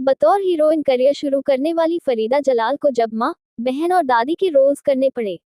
बतौर heroine career शुरू करने वाली फरीदा जलाल को जब माँ, बहन और दादी के रोल्स करने पड़े।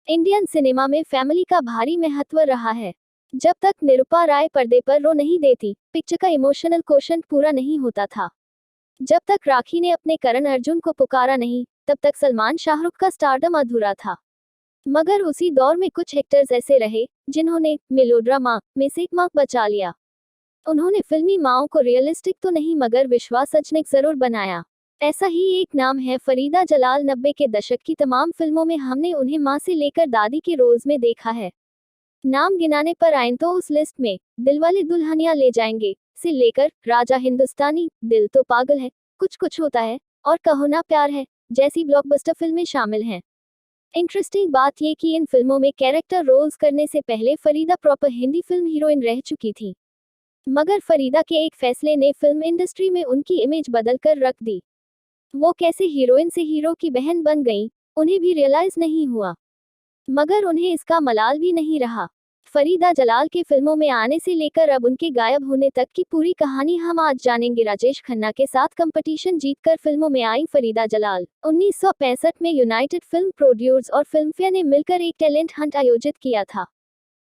इंडियन सिनेमा में फैमिली का भारी महत्व रहा है। जब तक निरूपा राय पर्दे पर रो नहीं देती, पिक्चर का इमोशनल कोशंट पूरा नहीं होता था। जब तक राखी ने अपने करण अर्जुन को पुकारा नहीं, तब तक सलमान शाहरुख का स्टारडम अधूरा था। मगर उसी दौर में कुछ एक्टर्स ऐसे रहे जिन्होंने मेलोड्रामा में से माँ बचा लिया। उन्होंने फिल्मी माँओं को रियलिस्टिक तो नहीं मगर विश्वासजनक जरूर बनाया। ऐसा ही एक नाम है फरीदा जलाल। 90 के दशक की तमाम फिल्मों में हमने उन्हें माँ से लेकर दादी के रोल्स में देखा है। नाम गिनाने पर आए तो उस लिस्ट में दिलवाले दुल्हनिया ले जाएंगे से लेकर राजा हिंदुस्तानी, दिल तो पागल है, कुछ कुछ होता है और कहो ना प्यार है जैसी ब्लॉकबस्टर फिल्में शामिल हैं। इंटरेस्टिंग बात ये कि इन फिल्मों में कैरेक्टर रोल्स करने से पहले Farida proper Hindi film heroine रह चुकी थी। मगर फरीदा के एक फैसले ने फिल्म इंडस्ट्री में उनकी इमेज बदल कर रख दी। वो कैसे हीरोइन से हीरो की बहन बन गईं, उन्हें भी रियलाइज नहीं हुआ। मगर उन्हें इसका मलाल भी नहीं रहा। फरीदा जलाल के फिल्मों में आने से लेकर अब उनके गायब होने तक की पूरी कहानी हम आज जानेंगे। राजेश खन्ना के साथ कंपटीशन जीतकर फिल्मों में आई फरीदा जलाल। 1965 में यूनाइटेड फिल्म प्रोड्यूसर्स और फिल्मफेयर ने मिलकर एक टैलेंट हंट आयोजित किया था।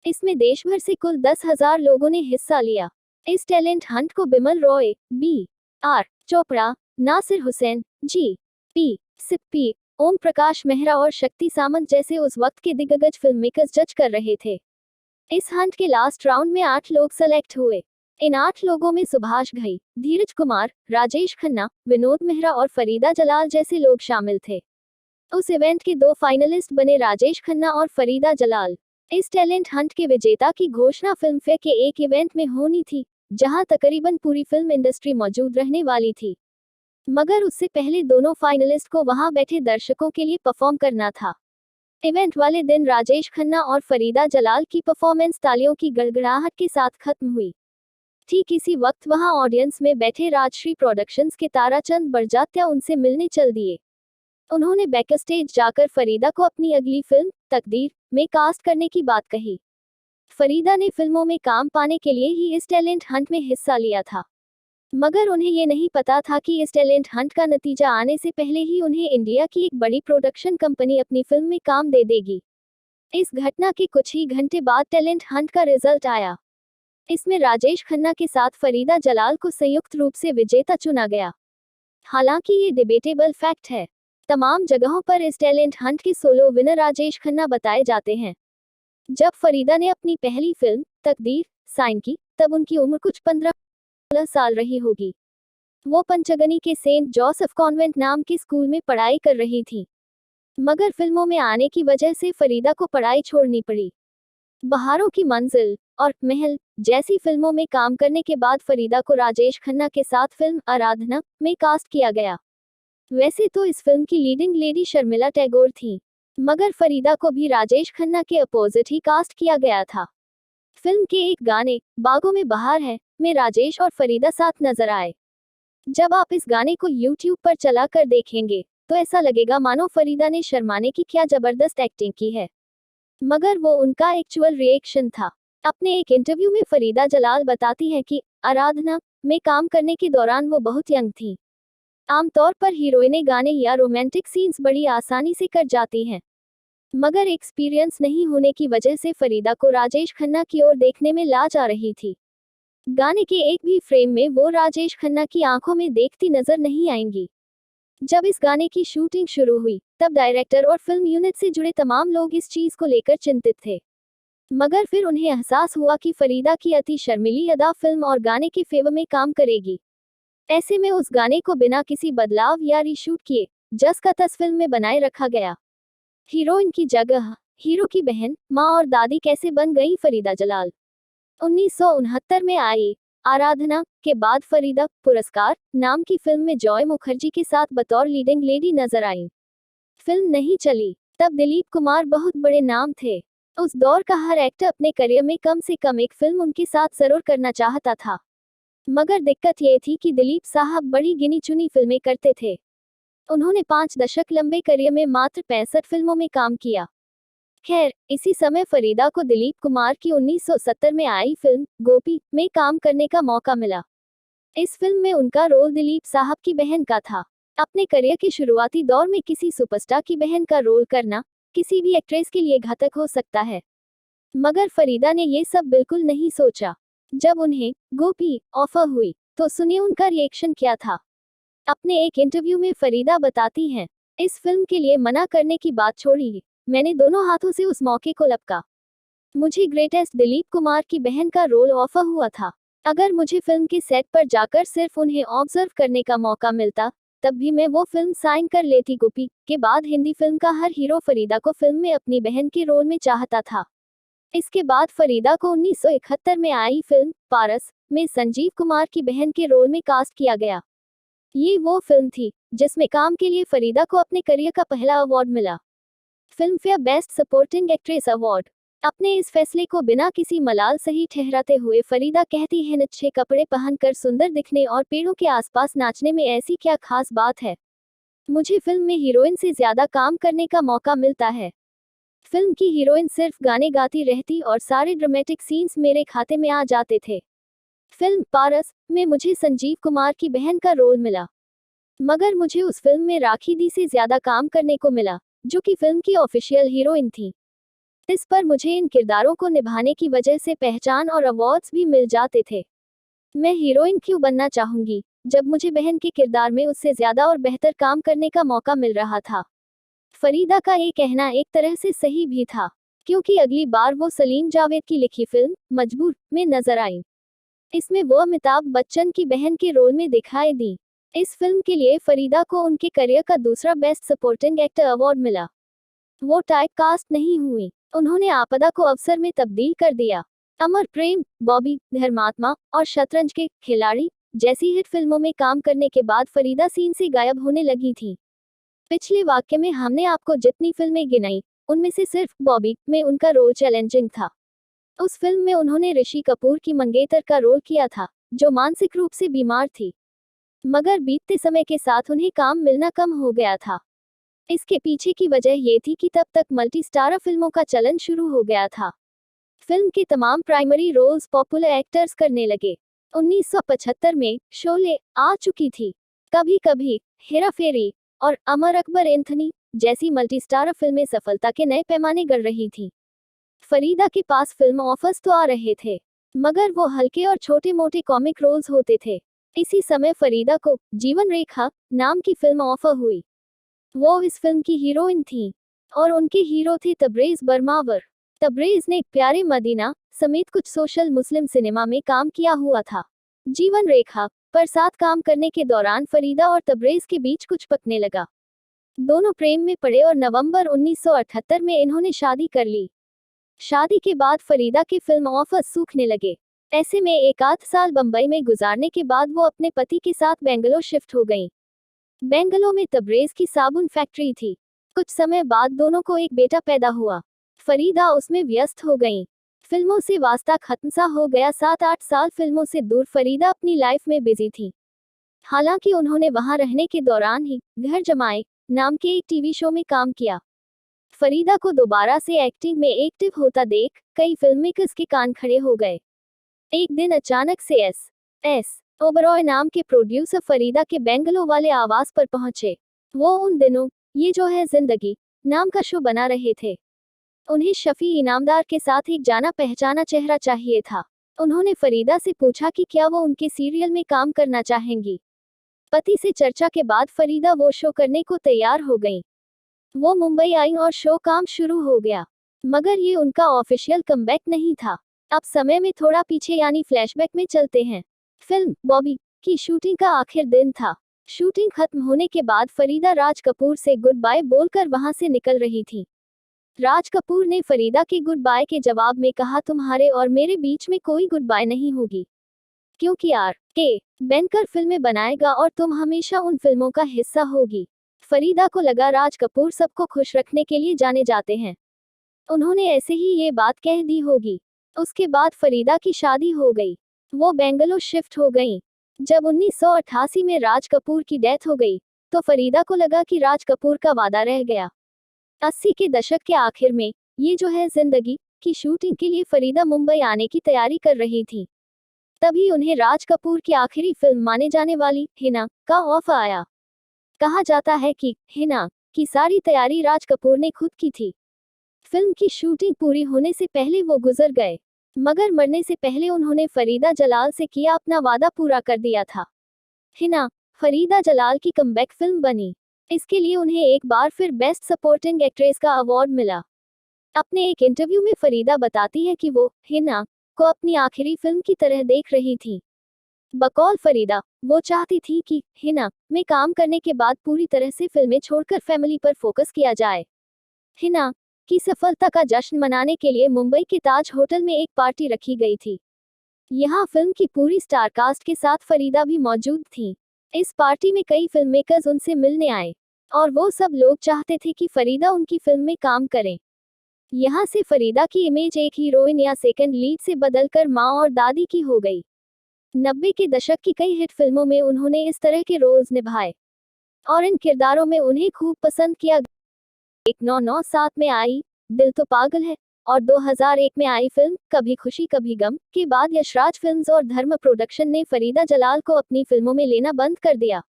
इसमें देश भर से कुल 10,000 लोगों ने हिस्सा लिया। इस टैलेंट हंट को बिमल रॉय, B.R. चोपड़ा, नासिर हुसैन, G.P. सिप्पी, ओम प्रकाश मेहरा और शक्ति सामंत जैसे उस वक्त के दिग्गज फिल्म मेकर्स जज कर रहे थे। इस हंट के लास्ट राउंड में 8 लोग सेलेक्ट हुए। इन 8 लोगों में सुभाष घई, धीरज कुमार, राजेश खन्ना, विनोद मेहरा और फरीदा जलाल जैसे लोग शामिल थे। उस इवेंट के 2 फाइनलिस्ट बने राजेश खन्ना और फरीदा जलाल। इस टैलेंट हंट के विजेता की घोषणा फिल्मफेयर के एक इवेंट में होनी थी, जहां तकरीबन पूरी फिल्म इंडस्ट्री मौजूद रहने वाली थी। मगर उससे पहले दोनों फाइनलिस्ट को वहां बैठे दर्शकों के लिए परफॉर्म करना था। इवेंट वाले दिन राजेश खन्ना और फरीदा जलाल की परफॉर्मेंस तालियों की गड़गड़ाहट के साथ खत्म हुई। ठीक इसी वक्त वहां ऑडियंस में बैठे राजश्री प्रोडक्शंस के ताराचंद बरजात्या उनसे मिलने चल दिए। उन्होंने बैकस्टेज जाकर फरीदा को अपनी अगली फिल्म तकदीर में कास्ट करने की बात कही। फरीदा ने फिल्मों में काम पाने के लिए ही इस टैलेंट हंट में हिस्सा लिया था। मगर उन्हें ये नहीं पता था कि इस टैलेंट हंट का नतीजा आने से पहले ही उन्हें इंडिया की एक बड़ी प्रोडक्शन कंपनी अपनी फिल्म में काम दे देगी। इस घटना के कुछ ही घंटे बाद टैलेंट हंट का रिजल्ट आया। इसमें राजेश खन्ना के साथ फरीदा जलाल को संयुक्त रूप से विजेता चुना गया। हालांकि ये डिबेटेबल फैक्ट है। तमाम जगहों पर इस टैलेंट हंट के सोलो विनर राजेश खन्ना बताए जाते हैं। जब फरीदा ने अपनी पहली फिल्म तकदीर साइन की, तब उनकी उम्र कुछ 15 साल रही होगी। वो पंचगनी के सेंट जोसेफ कॉन्वेंट नाम के स्कूल में पढ़ाई कर रही थी। मगर फिल्मों में आने की वजह से फरीदा को पढ़ाई छोड़नी पड़ी। बहारों की मंजिल और महल जैसी फिल्मों में काम करने के बाद फरीदा को राजेश खन्ना के साथ फिल्म आराधना में कास्ट किया गया। वैसे तो इस फिल्म की लीडिंग लेडी शर्मिला टैगोर थी, मगर फरीदा को भी राजेश खन्ना के अपोजिट ही कास्ट किया गया था। फिल्म के एक गाने बागों में बहार है में राजेश और फरीदा साथ नजर आए। जब आप इस गाने को YouTube पर चला कर देखेंगे तो ऐसा लगेगा मानो फरीदा ने शर्माने की क्या जबरदस्त एक्टिंग की है, मगर वो उनका एक्चुअल रिएक्शन था। अपने एक इंटरव्यू में फरीदा जलाल बताती है कि आराधना में काम करने के दौरान वो बहुत यंग थी। आमतौर पर हीरोइनें गाने या रोमांटिक सीन्स बड़ी आसानी से कर जाती हैं, मगर एक्सपीरियंस नहीं होने की वजह से फरीदा को राजेश खन्ना की ओर देखने में लाज आ रही थी। गाने के एक भी फ्रेम में वो राजेश खन्ना की आंखों में देखती नजर नहीं आएंगी। जब इस गाने की शूटिंग शुरू हुई, तब डायरेक्टर और फिल्म यूनिट से जुड़े तमाम लोग इस चीज को लेकर चिंतित थे। मगर फिर उन्हें एहसास हुआ कि फरीदा की अति शर्मीली अदा फिल्म और गाने के फेवर में काम करेगी। ऐसे में उस गाने को बिना किसी बदलाव या रीशूट किए जस का तस फिल्म में बनाए रखा गया। हीरोइन की जगह हीरो की बहन, माँ और दादी कैसे बन गई फरीदा जलाल। 1969 में आई आराधना के बाद फरीदा पुरस्कार नाम की फिल्म में जॉय मुखर्जी के साथ बतौर लीडिंग लेडी नजर आई। फिल्म नहीं चली। तब दिलीप कुमार बहुत बड़े नाम थे। उस दौर का हर एक्टर अपने करियर में कम से कम एक फिल्म उनके साथ जरूर करना चाहता था। मगर दिक्कत ये थी कि दिलीप साहब बड़ी गिनी चुनी फिल्में करते थे। उन्होंने 5 दशक लंबे करियर में मात्र 65 फिल्मों में काम किया। खैर, इसी समय फरीदा को दिलीप कुमार की 1970 में आई फिल्म गोपी में काम करने का मौका मिला। इस फिल्म में उनका रोल दिलीप साहब की बहन का था। अपने करियर के शुरुआती दौर में किसी सुपरस्टार की बहन का रोल करना किसी भी एक्ट्रेस के लिए घातक हो सकता है, मगर फरीदा ने ये सब बिल्कुल नहीं सोचा। जब उन्हें गोपी ऑफर हुई तो सुनिए उनका रिएक्शन क्या था। अपने एक इंटरव्यू में फरीदा बताती हैं, इस फिल्म के लिए मना करने की बात छोड़ी, मैंने दोनों हाथों से उस मौके को लपका। मुझे ग्रेटेस्ट दिलीप कुमार की बहन का रोल ऑफर हुआ था। अगर मुझे फिल्म के सेट पर जाकर सिर्फ उन्हें ऑब्जर्व करने का मौका मिलता तब भी मैं वो फिल्म साइन कर लेती। गोपी के बाद हिंदी फिल्म का हर हीरो फरीदा को फिल्म में अपनी बहन के रोल में चाहता था। इसके बाद फरीदा को 1971 में आई फिल्म पारस में संजीव कुमार की बहन के रोल में कास्ट किया गया। ये वो फिल्म थी जिसमें काम के लिए फरीदा को अपने करियर का पहला अवार्ड मिला, film fair best supporting actress award. अपने इस फैसले को बिना किसी मलाल सही ठहराते हुए फरीदा कहती हैं, अच्छे कपड़े पहनकर सुंदर दिखने और पेड़ों के आसपास नाचने में ऐसी क्या खास बात है। मुझे फिल्म में हीरोइन से ज्यादा काम करने का मौका मिलता है। फिल्म की हीरोइन सिर्फ गाने गाती रहती और सारे ड्रामेटिक सीन्स मेरे खाते में आ जाते थे। फिल्म पारस में मुझे संजीव कुमार की बहन का रोल मिला, मगर मुझे उस फिल्म में राखी दी से ज्यादा काम करने को मिला, जो कि फिल्म की ऑफिशियल हीरोइन थी। इस पर मुझे इन किरदारों को निभाने की वजह से पहचान और अवार्ड्स भी मिल जाते थे। मैं हीरोइन क्यों बनना चाहूंगी जब मुझे बहन के किरदार में उससे ज्यादा और बेहतर काम करने का मौका मिल रहा था। फरीदा का ये कहना एक तरह से सही भी था, क्योंकि अगली बार वो सलीम जावेद की लिखी फिल्म मजबूर में नजर आई। इसमें वो अमिताभ बच्चन की बहन के रोल में दिखाई दी। इस फिल्म के लिए फरीदा को उनके करियर का दूसरा बेस्ट सपोर्टिंग एक्टर अवार्ड मिला। वो टाइप कास्ट नहीं हुई, उन्होंने आपदा को अवसर में तब्दील कर दिया। अमर प्रेम, बॉबी, धर्मात्मा और शतरंज के खिलाड़ी जैसी हिट फिल्मों में काम करने के बाद फरीदा सीन से गायब होने लगी थी। पिछले वाक्य में हमने आपको जितनी फिल्में गिनाई उनमें से सिर्फ बॉबी में उनका रोल चैलेंजिंग था। उस फिल्म में उन्होंने ऋषि कपूर की मंगेतर का रोल किया था, जो मानसिक रूप से बीमार थी, मगर बीतते समय के साथ उन्हें काम मिलना कम हो गया था। इसके पीछे की वजह ये थी कि तब तक मल्टी स्टारर फिल्मों का चलन शुरू हो गया था। फिल्म के तमाम प्राइमरी रोल्स पॉपुलर एक्टर्स करने लगे। 1975 में शोले आ चुकी थी, कभी कभी, हेरा फेरी और अमर अकबर एंथनी जैसी मल्टी स्टारर फिल्में सफलता के नए पैमाने गढ़ रही थीं। फरीदा के पास फिल्म ऑफर्स तो आ रहे थे, मगर वो हल्के और छोटे मोटे कॉमिक रोल्स होते थे। इसी समय फरीदा को जीवन रेखा नाम की फिल्म ऑफर हुई। वो इस फिल्म की हीरोइन थी और उनके हीरो थे तबरेज बरमावर। तबरेज ने प्यारे मदीना समेत कुछ सोशल मुस्लिम सिनेमा में काम किया हुआ था। जीवन रेखा पर साथ काम करने के दौरान फरीदा और तबरेज के बीच कुछ पकने लगा। दोनों प्रेम में पड़े और नवंबर 1978 में इन्होंने शादी कर ली। शादी के बाद फरीदा के फिल्म ऑफर्स सूखने लगे। ऐसे में एक आध साल बंबई में गुजारने के बाद वो अपने पति के साथ बेंगलोर शिफ्ट हो गईं। बेंगलोर में तबरेज की साबुन फैक्ट्री थी। कुछ समय बाद दोनों को एक बेटा पैदा हुआ। फरीदा उसमें व्यस्त हो गईं। फिल्मों से वास्ता खत्म सा हो गया। 7-8 साल फिल्मों से दूर फरीदा अपनी लाइफ में बिजी थी। हालांकि उन्होंने वहां रहने के दौरान ही घर जमाए नाम के एक टीवी शो में काम किया। फरीदा को दोबारा से एक्टिंग में एक्टिव होता देख कई फिल्ममेकर्स के कान खड़े हो गए। एक दिन अचानक से एस ओबरॉय नाम के प्रोड्यूसर फरीदा के बेंगलोर वाले आवास पर पहुंचे। वो उन दिनों ये जो है जिंदगी नाम का शो बना रहे थे। उन्हें शफी इनामदार के साथ एक जाना पहचाना चेहरा चाहिए था। उन्होंने फरीदा से पूछा कि क्या वो उनके सीरियल में काम करना चाहेंगी। पति से चर्चा के बाद फरीदा वो शो करने को तैयार हो गईं। वो मुंबई आई और शो काम शुरू हो गया, मगर ये उनका ऑफिशियल कमबैक नहीं था। अब समय में थोड़ा पीछे यानी फ्लैशबैक में चलते हैं। फिल्म बॉबी की शूटिंग का आखिर दिन था। शूटिंग खत्म होने के बाद फरीदा राज कपूर से गुड बाय बोलकर वहां से निकल रही थी। राज कपूर ने फरीदा के गुड बाय के जवाब में कहा, तुम्हारे और मेरे बीच में कोई गुड बाय नहीं होगी, क्योंकि R.K. बैंकर फिल्में बनाएगा और तुम हमेशा उन फिल्मों का हिस्सा होगी। फरीदा को लगा राज कपूर सबको खुश रखने के लिए जाने जाते हैं, उन्होंने ऐसे ही ये बात कह दी होगी। उसके बाद फरीदा की शादी हो गई। वो बेंगलोर शिफ्ट हो गईं। जब 1988 में राज कपूर की डेथ हो गई तो फरीदा को लगा कि राज कपूर का वादा रह गया। 80 के दशक के आखिर में ये जो है जिंदगी की शूटिंग के लिए फरीदा मुंबई आने की तैयारी कर रही थी। तभी उन्हें राज कपूर की आखिरी फिल्म माने जाने वाली हिना का ऑफर आया। कहा जाता है कि हिना की सारी तैयारी राज कपूर ने खुद की थी। फिल्म की शूटिंग पूरी होने से पहले वो गुजर गए, मगर मरने से पहले उन्होंने फरीदा जलाल से किया अपना वादा पूरा कर दिया था। हिना फरीदा जलाल की कमबैक फिल्म बनी। इसके लिए उन्हें एक बार फिर बेस्ट सपोर्टिंग एक्ट्रेस का अवार्ड मिला। अपने एक इंटरव्यू में फरीदा बताती है कि वो हिना को अपनी आखिरी फिल्म की तरह देख रही थी। बकौल फरीदा, वो चाहती थी कि हिना में काम करने के बाद पूरी तरह से फिल्में छोड़कर फैमिली पर फोकस किया जाए। हिना की सफलता का जश्न मनाने के लिए मुंबई के ताज होटल में एक पार्टी रखी गई थी। यहाँ फिल्म की पूरी स्टार कास्ट के साथ फरीदा भी मौजूद थी। इस पार्टी में कई फिल्म मेकर्स उनसे मिलने आए और वो सब लोग चाहते थे कि फरीदा उनकी फिल्म में काम करें। यहाँ से फरीदा की इमेज एक हीरोइन या सेकंड लीड से बदलकर माँ और दादी की हो गई। 90 के दशक की कई हिट फिल्मों में उन्होंने इस तरह के रोल्स निभाए और इन किरदारों में उन्हें खूब पसंद किया। 1997 में आई दिल तो पागल है और 2001 में आई फिल्म कभी खुशी कभी गम के बाद यशराज फिल्म्स और धर्म प्रोडक्शन ने फरीदा जलाल को अपनी फिल्मों में लेना बंद कर दिया।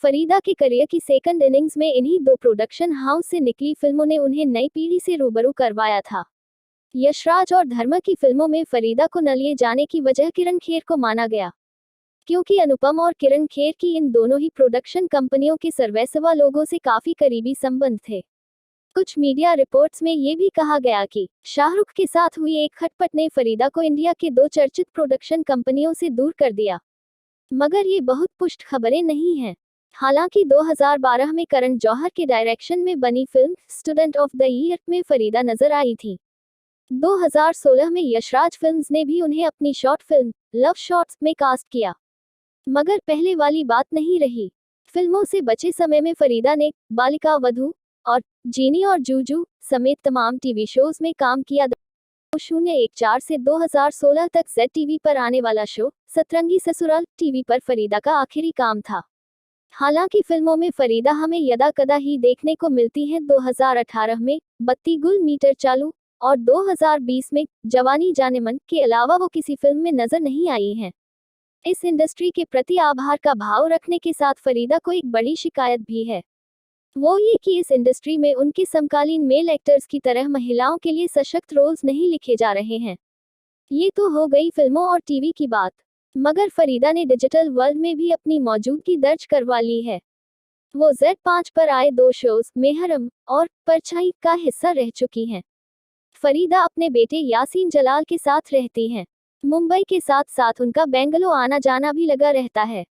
फरीदा के करियर की सेकंड इनिंग्स में इन्हीं दो प्रोडक्शन हाउस से निकली फिल्मों ने उन्हें नई पीढ़ी से रूबरू करवाया था। यशराज और धर्म की फिल्मों में फरीदा को न लिए जाने की वजह किरण खेर को माना गया, क्योंकि अनुपम और किरण खेर की इन दोनों ही प्रोडक्शन कंपनियों के सर्वैसवा लोगों से काफी करीबी संबंध थे। कुछ मीडिया रिपोर्ट्स में ये भी कहा गया कि शाहरुख के साथ हुई एक खटपट ने फरीदा को इंडिया के दो चर्चित प्रोडक्शन कंपनियों से दूर कर दिया, मगर ये बहुत पुष्ट खबरें नहीं हैं। हालांकि 2012 में करण जौहर के डायरेक्शन में बनी film student of the year में फरीदा नजर आई थी। 2016 में यशराज फिल्म्स ने भी उन्हें अपनी शॉर्ट फिल्म लव शॉट्स में कास्ट किया, मगर पहले वाली बात नहीं रही। फिल्मों से बचे समय में फरीदा ने बालिका वधू और जीनी और जूजू समेत तमाम टीवी शोज में काम किया। 2014 से 2016 तक जेड टीवी पर आने वाला शो सतरंगी ससुराल टीवी पर फरीदा का आखिरी काम था। हालांकि फिल्मों में फरीदा हमें यदा कदा ही देखने को मिलती हैं। 2018 में बत्ती गुल मीटर चालू और 2020 में जवानी जाने मन के अलावा वो किसी फिल्म में नजर नहीं आई हैं। इस इंडस्ट्री के प्रति आभार का भाव रखने के साथ फरीदा को एक बड़ी शिकायत भी है, वो ये कि इस इंडस्ट्री में उनके समकालीन मेल एक्टर्स की तरह महिलाओं के लिए सशक्त रोल्स नहीं लिखे जा रहे हैं। ये तो हो गई फिल्मों और टीवी की बात, मगर फरीदा ने डिजिटल वर्ल्ड में भी अपनी मौजूदगी दर्ज करवा ली है। वो Z5 पर आए दो शोज मेहरम और परछाई का हिस्सा रह चुकी हैं। फरीदा अपने बेटे यासीन जलाल के साथ रहती हैं। मुंबई के साथ साथ उनका बेंगलुरु आना जाना भी लगा रहता है।